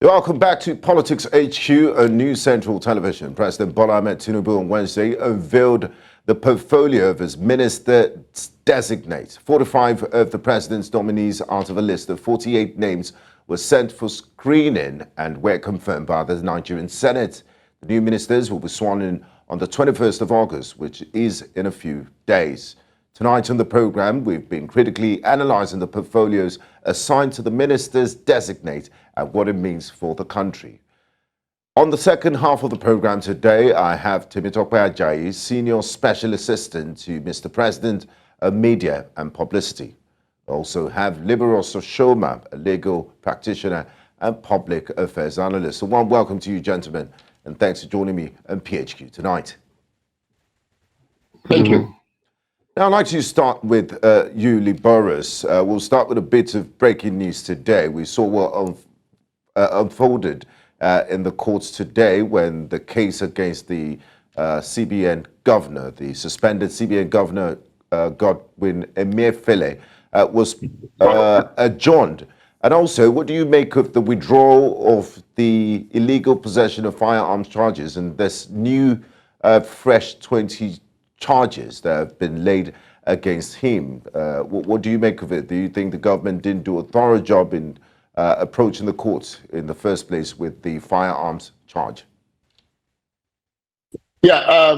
Welcome back to Politics HQ on News Central Television. President Bola Ahmed Tinubu on Wednesday unveiled the portfolio of his ministers-designate. 45 of the president's nominees out of a list of 48 names were sent for screening and were confirmed by the Nigerian Senate. The new ministers will be sworn in on the 21st of August, which is in a few days. Tonight on the program, we've been critically analyzing the portfolios assigned to the ministers-designate and what it means for the country. On the second half of the program today, I have Temitope Ajayi, Senior Special Assistant to Mr. President of Media and Publicity. I also have Liborous Oshoma, a legal practitioner and public affairs analyst. So one welcome to you, gentlemen, and thanks for joining me on PHQ tonight. Thank you. Now, I'd like to start with you, Liborous. We'll start with a bit of breaking news today. We saw what unfolded in the courts today when the case against the CBN governor, the suspended CBN governor, Godwin Emefiele, was adjourned. And also, what do you make of the withdrawal of the illegal possession of firearms charges and this new fresh 20 charges that have been laid against him? What do you make of it? Do you think the government didn't do a thorough job in approaching the courts in the first place with the firearms charge? Yeah,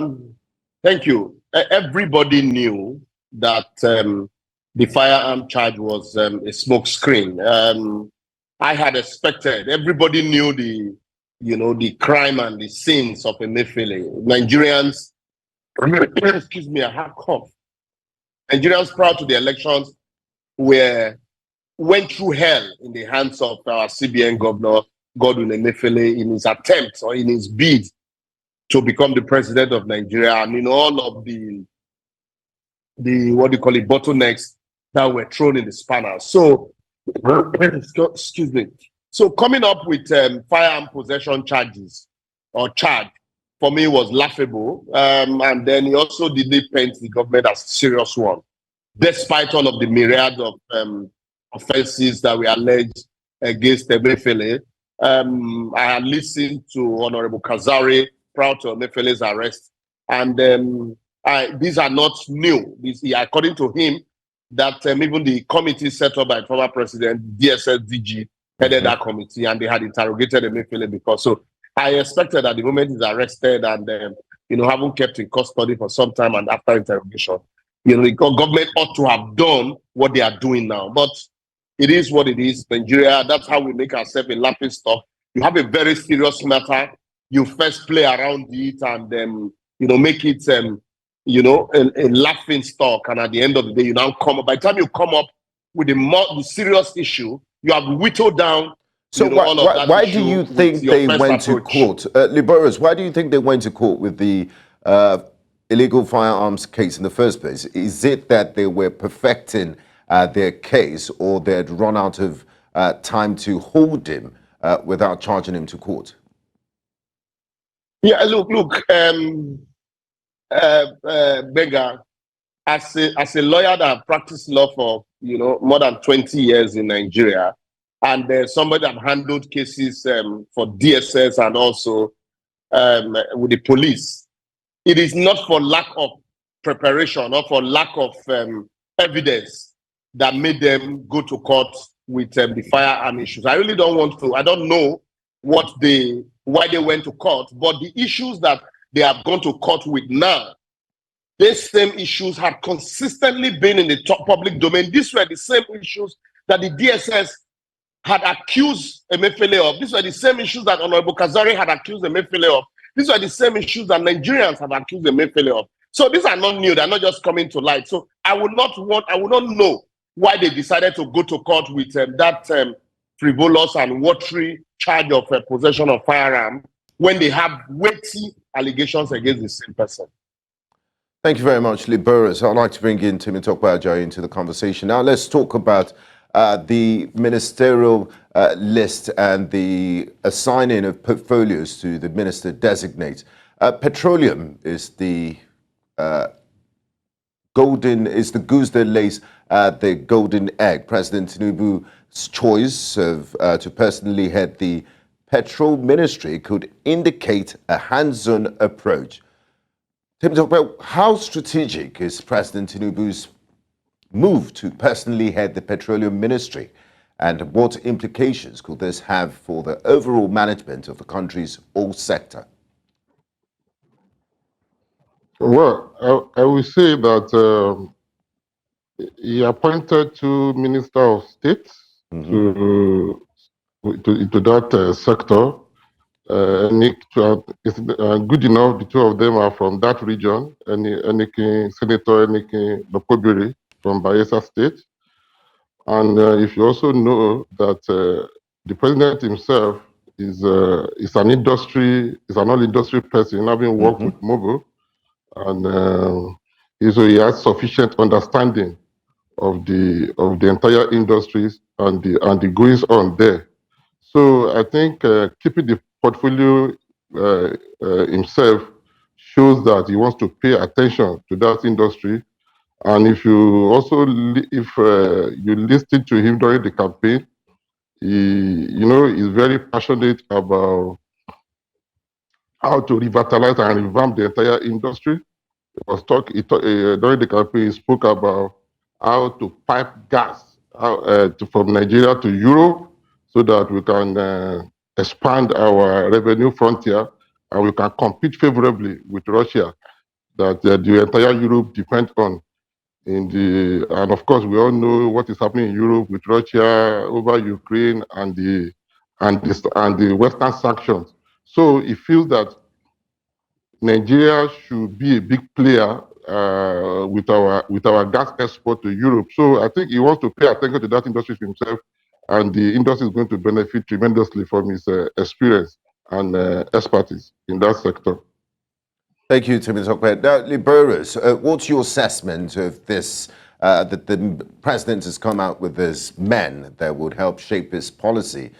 thank you. Everybody knew that the firearm charge was a smokescreen. I had expected. Everybody knew the crime and the sins of Emefiele. Nigerians, excuse me, I have cough. Nigerians prior to the elections went through hell in the hands of our CBN governor, Godwin Emefiele, in his attempt or in his bid to become the president of Nigeria, and in all of the what do you call it, bottlenecks that were thrown in the spanner. So, excuse me. So coming up with firearm possession charges or charge, for me, was laughable. And then he also didn't paint the government as a serious one, despite all of the myriad of offenses that we alleged against Emefiele. I had listened to Honorable Kazari prior to Emefiele's arrest, and these are not new. According to him, that even the committee set up by former president, DSS DG, headed that committee, and they had interrogated Emefiele because. So I expected that the moment he's arrested and haven't kept in custody for some time, and after interrogation, the government ought to have done what they are doing now. But it is what it is. Nigeria, that's how we make ourselves a laughing stock. You have a very serious matter, you first play around it and make it a laughing stock, and at the end of the day, you now come up. By the time you come up with the serious issue, you have whittled down. So why do you think they went to court? Liborous, why do you think they went to court with the illegal firearms case in the first place? Is it that they were perfecting their case, or they had run out of time to hold him without charging him to court? Yeah, look, Beggar, as a lawyer that practiced law for more than 20 years in Nigeria, and somebody that handled cases for DSS and also with the police, it is not for lack of preparation or for lack of evidence that made them go to court with the firearm issues. I really don't want to. I don't know why they went to court, but the issues that they have gone to court with now, these same issues have consistently been in the top public domain. These were the same issues that the DSS had accused Emefiele of. These were the same issues that Honorable Kazari had accused Emefiele of. These are the same issues that Nigerians have accused Emefiele of. So these are not new. They're not just coming to light. So I would not know why they decided to go to court with that frivolous and watery charge of possession of firearm when they have weighty allegations against the same person. Thank you very much, Liborous. I'd like to bring in Temitope Ajayi into the conversation. Now let's talk about the ministerial list and the assigning of portfolios to the minister-designate. Petroleum is the goose that lays the golden egg. President Tinubu's choice to personally head the Petrol Ministry could indicate a hands-on approach. Temitope, how strategic is President Tinubu's move to personally head the Petroleum Ministry, and what implications could this have for the overall management of the country's oil sector? Well, I will say that he appointed two minister of state into that sector. It's good enough. The two of them are from that region. Senator Eniki Lokobiri from Bayelsa State. And if you also know that the president himself is an oil industry person, having worked with Mobil, and he has sufficient understanding of the entire industries and the goings on there. So I think keeping the portfolio himself shows that he wants to pay attention to that industry. And if you also you listen to him during the campaign, he's very passionate about how to revitalize and revamp the entire industry. During the campaign, he spoke about how to pipe gas from Nigeria to Europe so that we can expand our revenue frontier and we can compete favorably with Russia that the entire Europe depends on. And of course, we all know what is happening in Europe with Russia over Ukraine and the Western sanctions. So he feels that Nigeria should be a big player with our gas export to Europe. So I think he wants to pay attention to that industry himself, and the industry is going to benefit tremendously from his experience and expertise in that sector. Thank you, Temitope. Now, Liborous, what's your assessment of this, that the president has come out with these men that would help shape his policy,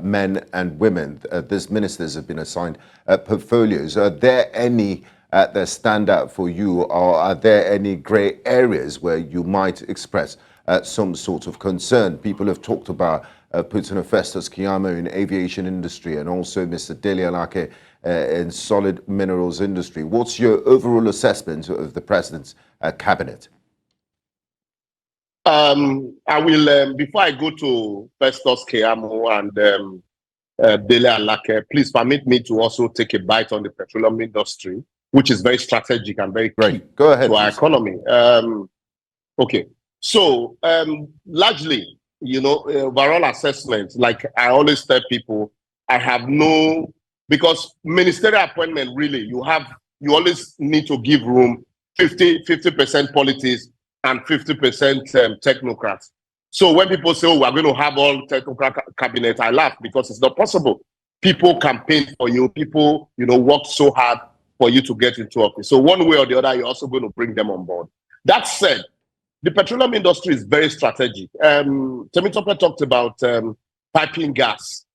men and women? These ministers have been assigned portfolios. Are there any that stand out for you, or are there any grey areas where you might express some sort of concern? People have talked about putting a Festus Keyamo in aviation industry and also Mr. Dele Alake in solid minerals industry. What's your overall assessment of the president's cabinet? I will, before I go to Festus Keyamo and Dele Alake, please permit me to also take a bite on the petroleum industry, which is very strategic and very key Go ahead, to our please. economy. Okay, so largely, overall assessment, like I always tell people, I have no, because ministerial appointment, really, you always need to give room 50% politics and 50% technocrats. So when people say, oh, we're going to have all technocrat cabinet, I laugh because it's not possible. People campaign for you, people, work so hard for you to get into office. So one way or the other, you're also going to bring them on board. That said, the petroleum industry is very strategic. Temitope talked about piping gas.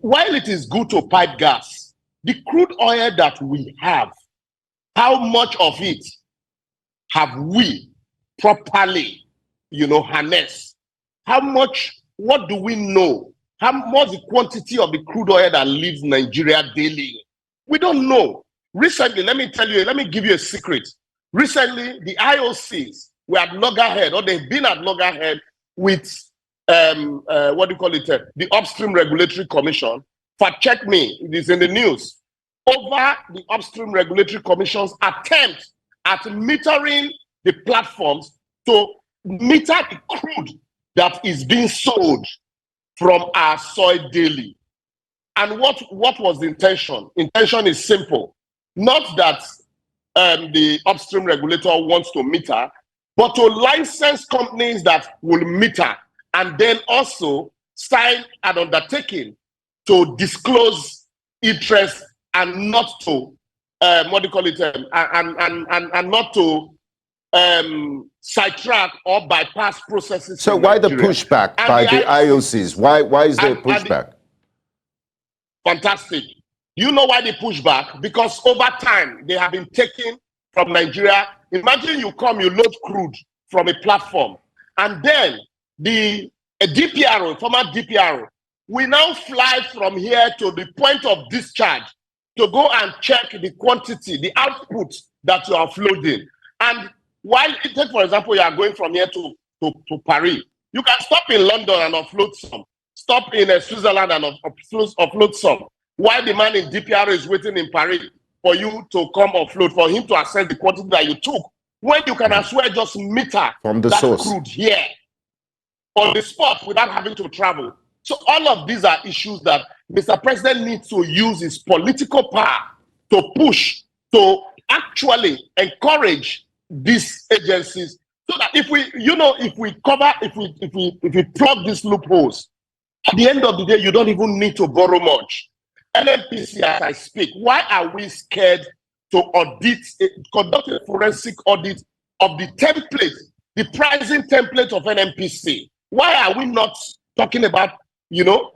While it is good to pipe gas, the crude oil that we have, how much of it have we properly, harnessed? How much, what do we know? How much the quantity of the crude oil that leaves Nigeria daily? We don't know. Recently, let me give you a secret. Recently, the IOCs were at loggerhead, or they've been at loggerhead with the Upstream Regulatory Commission. Fact check me, it is in the news. Over the Upstream Regulatory Commission's attempt at metering the platforms to meter the crude that is being sold from our soil daily. And what was the intention? Intention is simple. Not that the upstream regulator wants to meter, but to license companies that will meter and then also sign an undertaking to disclose interest and not to and not to sidetrack or bypass processes. So why the pushback by the IOCs? Why is there pushback? Fantastic. You know why they push back? Because over time, they have been taken from Nigeria. Imagine you load crude from a platform, and then the DPRO, former DPRO, we now fly from here to the point of discharge to go and check the quantity, the output that you are offloading. And while, take for example, you are going from here to Paris, you can stop in London and offload some, stop in Switzerland and offload some, while the man in DPR is waiting in Paris for you to come offload, for him to assess the quantity that you took, when you can as well just meter from the that source crude here on the spot without having to travel. So all of these are issues that Mr. President needs to use his political power to push, to actually encourage these agencies, so that if we, if we plug these loopholes, at the end of the day, you don't even need to borrow much. NNPC, as I speak, why are we scared to conduct a forensic audit of the template, the pricing template of NNPC? Why are we not talking about,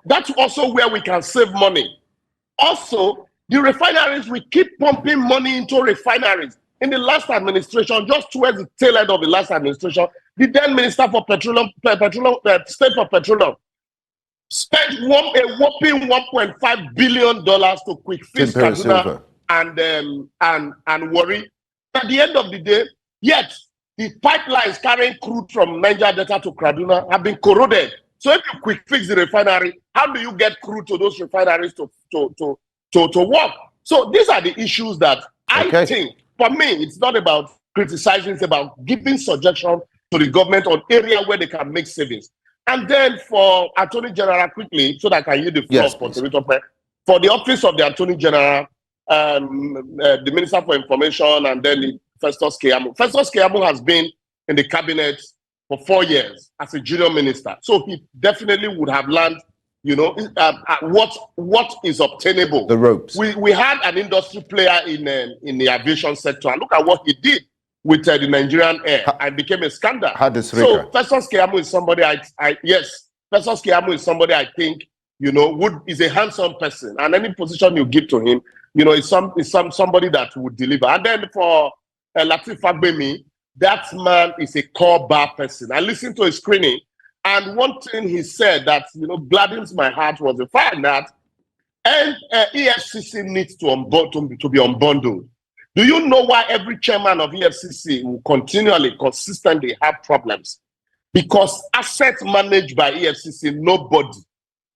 that's also where we can save money. Also, the refineries, we keep pumping money into refineries. In the last administration, just towards the tail end of the last administration, the then Minister for Petroleum, State for Petroleum, spent a whopping $1.5 billion to quick fix Kaduna and Warri. At the end of the day, yet the pipelines carrying crude from Niger Delta to Kaduna have been corroded. So if you quick fix the refinery, how do you get crude to those refineries to work? So these are the issues that I think, for me, it's not about criticizing, it's about giving suggestion to the government on area where they can make savings. And then for Attorney General, quickly, so that I can use the floor for Temitope, for the office of the Attorney General, the Minister for Information, and then the Festus Keyamo. Festus Keyamo has been in the cabinet for 4 years as a junior minister. So he definitely would have learned, what is obtainable. The ropes. We had an industry player in the aviation sector, and look at what he did with the Nigerian Air, and became a scandal. So Festus Keyamo is somebody Festus Keyamo is somebody I think, is a handsome person, and any position you give to him, is somebody that would deliver. And then for Lateef Fagbemi, that man is a core bar person. I listened to his screening, and one thing he said that gladdens my heart was the fact that EFCC needs to be unbundled. Do you know why every chairman of EFCC will consistently have problems? Because assets managed by EFCC,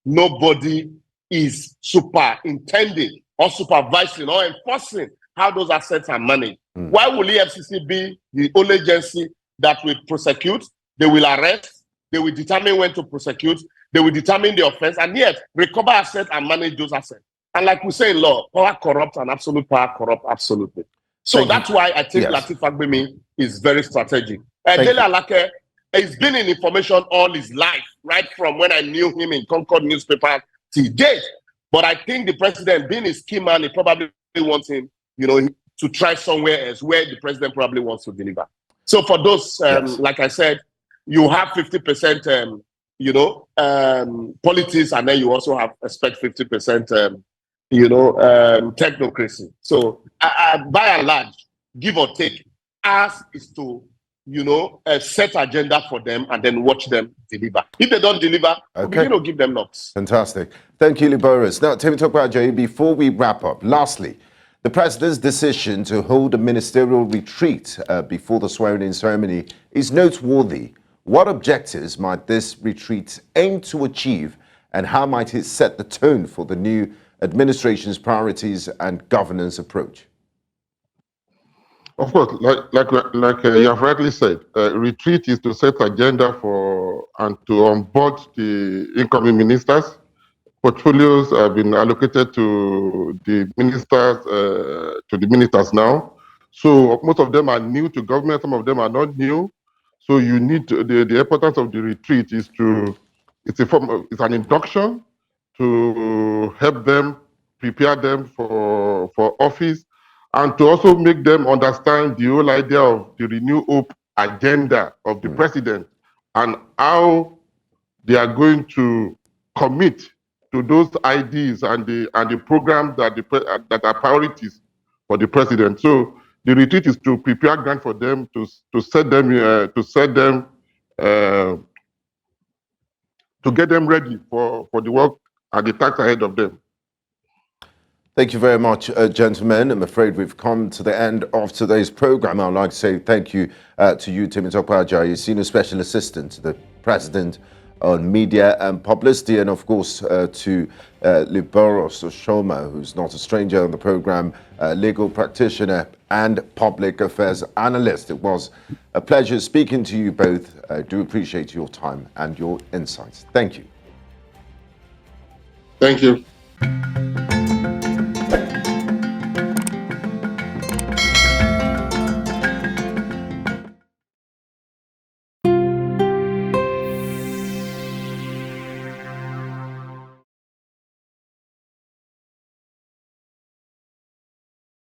nobody is superintending or supervising or enforcing how those assets are managed. Why will EFCC be the only agency that will prosecute, they will arrest, they will determine when to prosecute, they will determine the offense, and yet recover assets and manage those assets? And like we say in law, power corrupts and absolute power corrupt absolutely. So that's why I think Lateef Fagbemi is very strategic. Dele Alake has been in information all his life, right from when I knew him in Concord newspaper till date. But I think the president, being his key man, he probably wants him, to try somewhere else where the president probably wants to deliver. So for those, like I said, you have 50%, politics, and then you also expect 50%, technocracy. So by and large, give or take, ours is to, set agenda for them and then watch them deliver. If they don't deliver, we begin to give them knocks. Fantastic. Thank you, Liborous. Now, Temitope Ajayi, before we wrap up, lastly, the president's decision to hold a ministerial retreat before the swearing-in ceremony is noteworthy. What objectives might this retreat aim to achieve, and how might it set the tone for the new administration's priorities and governance approach? Of course, like you have rightly said, retreat is to set agenda for and to onboard the incoming ministers. Portfolios have been allocated to the ministers now. So most of them are new to government, some of them are not new. So you need to, the importance of the retreat is it's an induction to help them, prepare them for office, and to also make them understand the whole idea of the Renew Hope agenda of the president and how they are going to commit to those ideas and the programs that are priorities for the president. So the retreat is to prepare ground for them to get them ready for the work and the tax ahead of them. Thank you very much, gentlemen. I'm afraid we've come to the end of today's program. I'd like to say thank you to you, Temitope Ajayi, Senior Special Assistant to the President on Media and Publicity, and of course to Liborous Oshoma, who's not a stranger on the program, legal practitioner and public affairs analyst. It was a pleasure speaking to you both. I do appreciate your time and your insights. Thank you. Thank you.